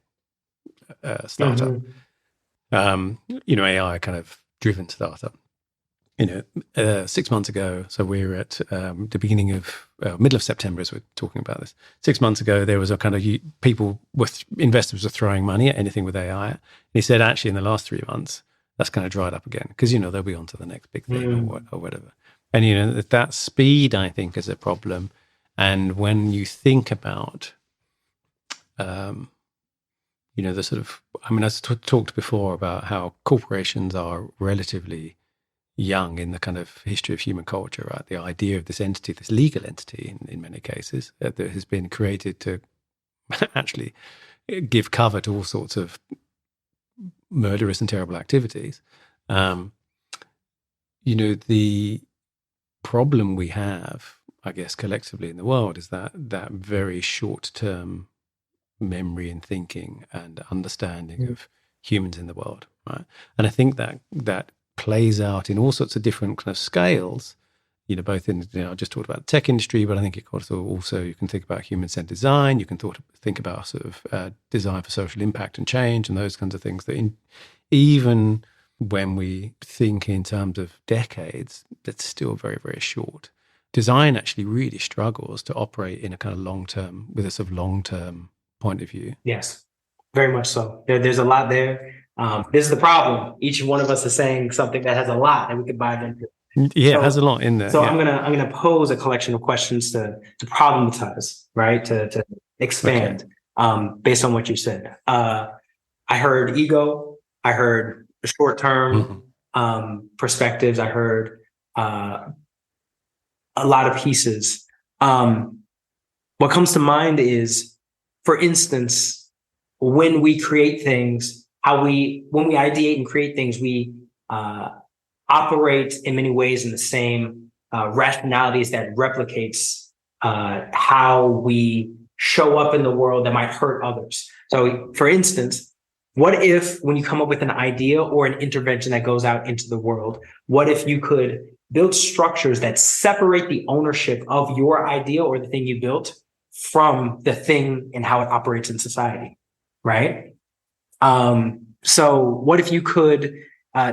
[SPEAKER 1] startup, AI kind of driven startup. 6 months ago, so we're at the beginning of, middle of September as we're talking about this. 6 months ago, there was a kind of investors were throwing money at anything with AI. And he said, actually, in the last 3 months, that's kind of dried up again because, they'll be on to the next big thing or whatever. And, that speed, I think, is a problem. And when you think about, the sort of, I talked before about how corporations are relatively young in the kind of history of human culture, right? The idea of this entity, this legal entity in many cases, that has been created to actually give cover to all sorts of murderous and terrible activities. The problem we have, I guess, collectively in the world is that very short-term memory and thinking and understanding of humans in the world, right? And I think that plays out in all sorts of different kind of scales. Both in, I just talked about the tech industry, but I think it also you can think about human-centered design. You can think about sort of design for social impact and change and those kinds of things that even when we think in terms of decades, that's still very, very short. Design actually really struggles to operate in a kind of with a sort of long-term point of view.
[SPEAKER 2] Yes, very much so. There's a lot there. This is the problem. Each one of us is saying something that has a lot that we could dive into.
[SPEAKER 1] Yeah, it has a lot in there.
[SPEAKER 2] So I'm gonna pose a collection of questions to problematize, right? To expand based on what you said. I heard ego. I heard short-term perspectives. I heard a lot of pieces. What comes to mind is, for instance, when we create things, when we ideate and create things, we operate in many ways in the same rationalities that replicates how we show up in the world that might hurt others. So, for instance, what if when you come up with an idea or an intervention that goes out into the world, what if you could build structures that separate the ownership of your idea or the thing you built from the thing and how it operates in society, right? So what if you could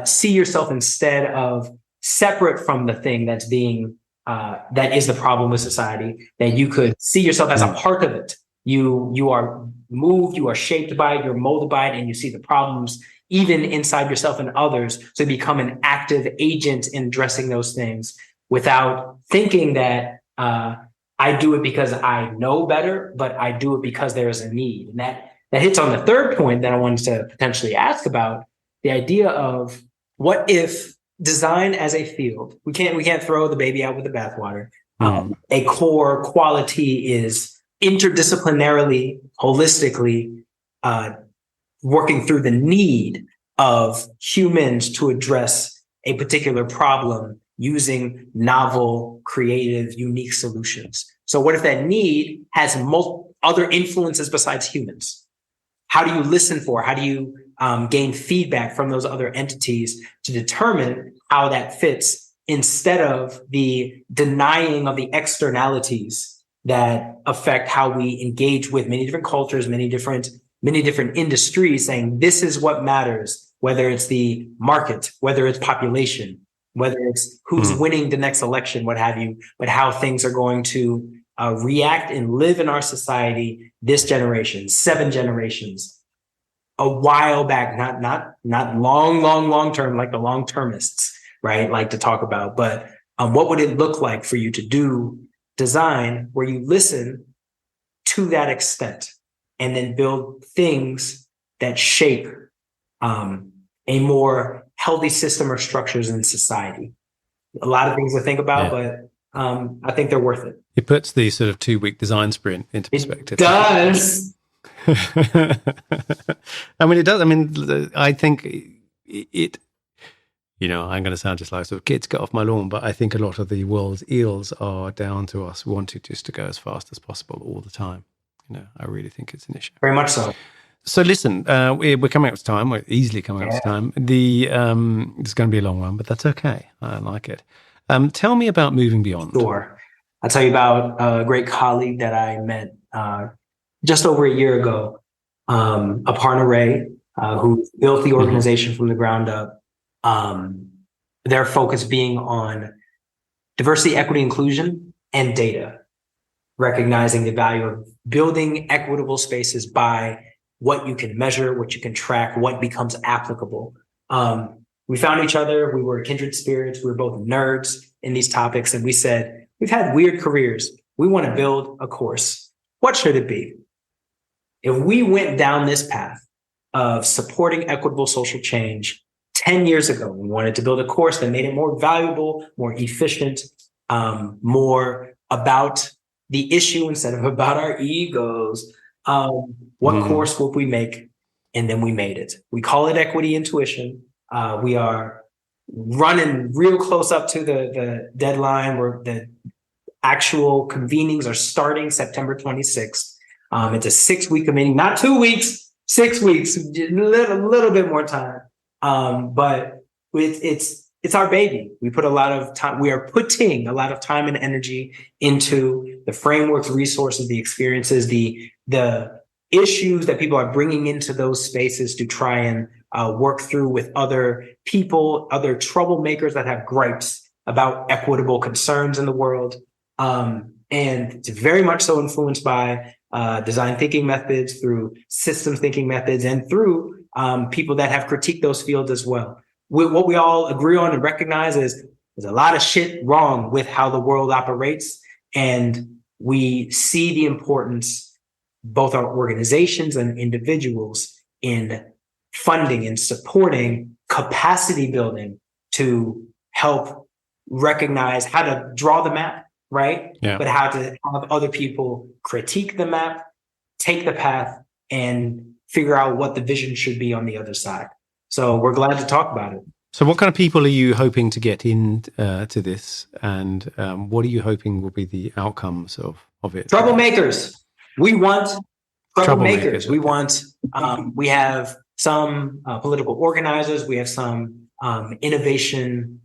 [SPEAKER 2] see yourself, instead of separate from the thing that's that is the problem with society, that you could see yourself as a part of it. You are moved, you are shaped by it, you're molded by it, and you see the problems even inside yourself and others. So you become an active agent in addressing those things without thinking that I do it because I know better, but I do it because there is a need. And that hits on the third point that I wanted to potentially ask about, the idea of what if design as a field, we can't throw the baby out with the bathwater. A core quality is interdisciplinarily, holistically working through the need of humans to address a particular problem using novel, creative, unique solutions. So what if that need has other influences besides humans? How do you listen for? How do you gain feedback from those other entities to determine how that fits, instead of the denying of the externalities that affect how we engage with many different cultures, many different industries, saying this is what matters, whether it's the market, whether it's population, whether it's who's winning the next election, what have you, but how things are going to react and live in our society this generation, 7 generations. A while back, not long term, like the long-termists, right, like to talk about, but what would it look like for you to do design where you listen to that extent and then build things that shape a more healthy system or structures in society? A lot of things to think about, but I think they're worth it.
[SPEAKER 1] It puts the sort of 2-week design sprint into perspective.
[SPEAKER 2] It does.
[SPEAKER 1] I mean, it does. I mean, I think it, I'm going to sound just like sort of kids get off my lawn, but I think a lot of the world's ills are down to us wanting just to go as fast as possible all the time. I really think it's an issue.
[SPEAKER 2] Very much so.
[SPEAKER 1] So listen, we're coming up to time. We're easily coming up to time. It's going to be a long one, but that's okay. I like it. Tell me about Moving Beyond.
[SPEAKER 2] Sure. I'll tell you about a great colleague that I met just over a year ago, Aparna Ray, who built the organization from the ground up. Their focus being on diversity, equity, inclusion, and data, recognizing the value of building equitable spaces by what you can measure, what you can track, what becomes applicable. We found each other. We were kindred spirits. We were both nerds in these topics. And we said, we've had weird careers. We want to build a course. What should it be? If we went down this path of supporting equitable social change 10 years ago, we wanted to build a course that made it more valuable, more efficient, more about the issue instead of about our egos. What course would we make? And then we made it. We call it Equity Intuition. We are running real close up to the deadline where the actual convenings are starting September 26th. It's a 6-week meeting, not 2 weeks, 6 weeks, a little bit more time. But it's our baby. We put a lot of time. We are putting a lot of time and energy into the frameworks, resources, the experiences, the issues that people are bringing into those spaces to try and work through with other people, other troublemakers that have gripes about equitable concerns in the world. And it's very much so influenced by design thinking methods, through systems thinking methods, and through people that have critiqued those fields as well. What we all agree on and recognize is there's a lot of shit wrong with how the world operates. And we see the importance, both our organizations and individuals, in funding and supporting capacity building to help recognize how to draw the map, right?
[SPEAKER 1] Yeah.
[SPEAKER 2] But how to have other people critique the map, take the path, and figure out what the vision should be on the other side. So we're glad to talk about it.
[SPEAKER 1] So what kind of people are you hoping to get in to this? And what are you hoping will be the outcomes of it?
[SPEAKER 2] Troublemakers. We want troublemakers. We
[SPEAKER 1] okay.
[SPEAKER 2] want, we have some political organizers. We have some innovation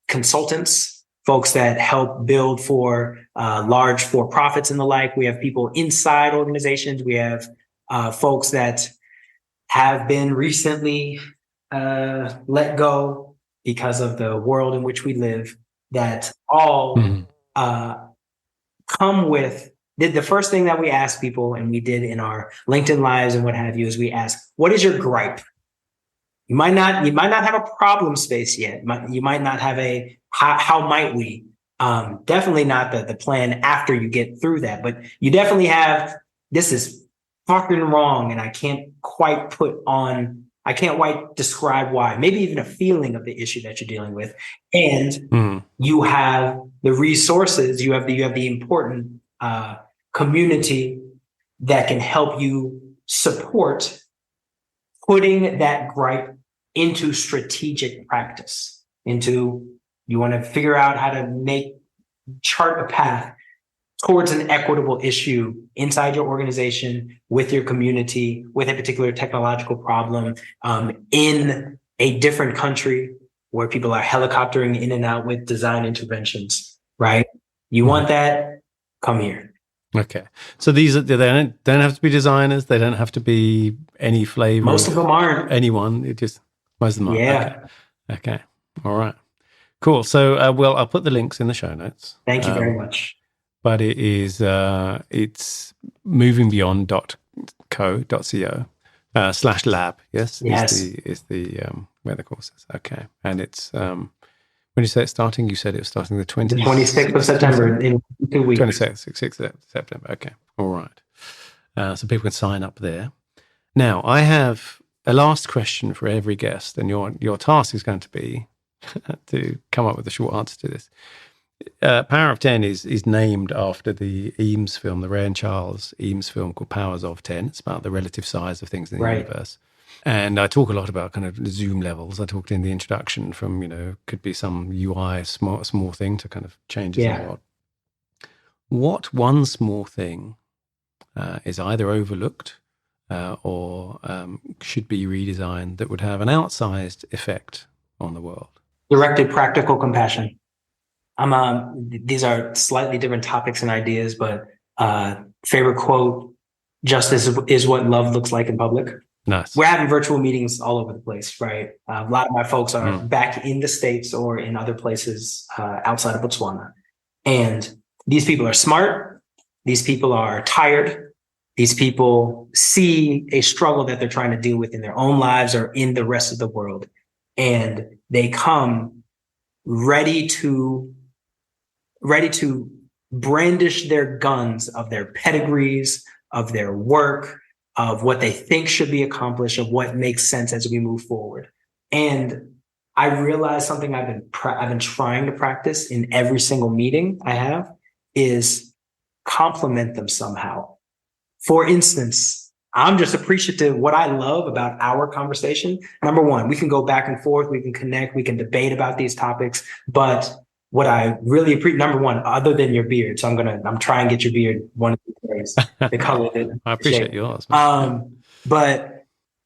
[SPEAKER 2] consultants, folks that help build for large for-profits and the like. We have people inside organizations. We have folks that have been recently let go because of the world in which we live, that all come with the first thing that we ask people, and we did in our LinkedIn lives and what have you, is we ask, what is your gripe? You might not have a problem space yet. You might not have a how might we? Definitely not the plan after you get through that, but you definitely have, this is fucking wrong, and I can't quite describe why. Maybe even a feeling of the issue that you're dealing with, and you have the resources. You have the important community that can help you support putting that gripe into strategic practice. You want to figure out how to chart a path towards an equitable issue inside your organization, with your community, with a particular technological problem, in a different country where people are helicoptering in and out with design interventions, right? You want that? Come here.
[SPEAKER 1] Okay. So they don't have to be designers. They don't have to be any flavor.
[SPEAKER 2] Most of them aren't.
[SPEAKER 1] Anyone. Most of them aren't.
[SPEAKER 2] Yeah.
[SPEAKER 1] Okay. All right. Cool. So, I'll put the links in the show notes.
[SPEAKER 2] Thank you very much.
[SPEAKER 1] But it is, it's movingbeyond.co.lab. Yes. Is the where the course is. Okay. And it's, when you say it's starting, you said it was starting the
[SPEAKER 2] 26th of September in 2 weeks.
[SPEAKER 1] 26th of September. Okay. All right. So people can sign up there. Now, I have a last question for every guest, and your task is going to be to come up with a short answer to this. Power of 10 is named after the Eames film, the Ray and Charles Eames film called Powers of 10. It's about the relative size of things in the universe. And I talk a lot about kind of zoom levels. I talked in the introduction from, could be some UI small thing to kind of changes in the world. What one small thing is either overlooked or should be redesigned that would have an outsized effect on the world?
[SPEAKER 2] Directed practical compassion. These are slightly different topics and ideas, but favorite quote, justice is what love looks like in public.
[SPEAKER 1] Nice.
[SPEAKER 2] We're having virtual meetings all over the place, right? A lot of my folks are back in the States or in other places outside of Botswana. And these people are smart. These people are tired. These people see a struggle that they're trying to deal with in their own lives or in the rest of the world. And they come ready to brandish their guns of their pedigrees, of their work, of what they think should be accomplished, of what makes sense as we move forward. And I realized something I've been trying to practice in every single meeting I have is compliment them somehow. For instance, I'm just appreciative. What I love about our conversation, number one, we can go back and forth, we can connect, we can debate about these topics, but what I really appreciate, number one, other than your beard, so I'm trying to get your beard one of these days. The color
[SPEAKER 1] I appreciate yours.
[SPEAKER 2] But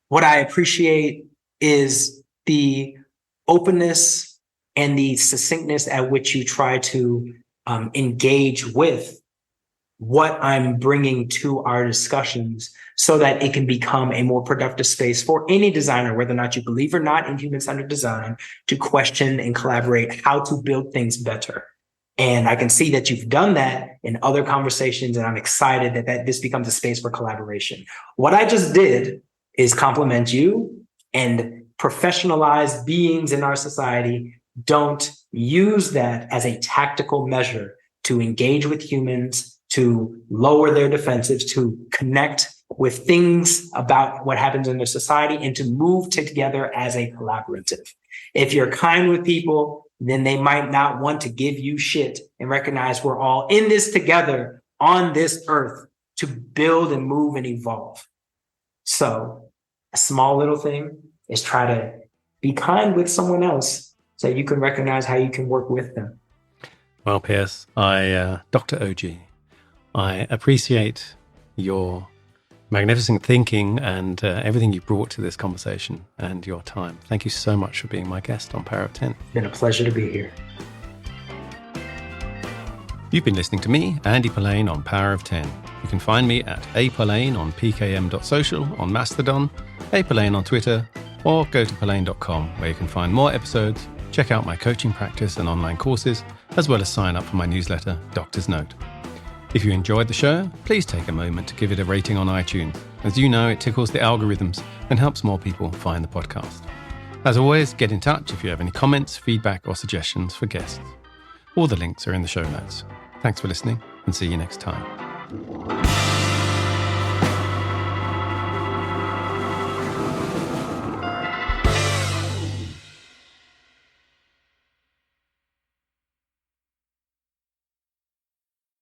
[SPEAKER 2] what I appreciate is the openness and the succinctness at which you try to engage with what I'm bringing to our discussions so that it can become a more productive space for any designer, whether or not you believe or not in human-centered design, to question and collaborate how to build things better. And I can see that you've done that in other conversations, and I'm excited that this becomes a space for collaboration. What I just did is compliment you, and professionalized beings in our society don't use that as a tactical measure to engage with humans, to lower their defensives, to connect with things about what happens in their society, and to move together as a collaborative. If you're kind with people, then they might not want to give you shit and recognize we're all in this together on this earth to build and move and evolve. So a small little thing is try to be kind with someone else so you can recognize how you can work with them.
[SPEAKER 1] Well, Piers, Dr. OG, I appreciate your magnificent thinking and everything you brought to this conversation and your time. Thank you so much for being my guest on Power of 10.
[SPEAKER 2] It's been a pleasure to be here.
[SPEAKER 1] You've been listening to me, Andy Polaine, on Power of 10. You can find me at apolaine on pkm.social, on Mastodon, apolaine on Twitter, or go to polaine.com, where you can find more episodes, check out my coaching practice and online courses, as well as sign up for my newsletter, Doctor's Note. If you enjoyed the show, please take a moment to give it a rating on iTunes. As you know, it tickles the algorithms and helps more people find the podcast. As always, get in touch if you have any comments, feedback, or suggestions for guests. All the links are in the show notes. Thanks for listening, and see you next time.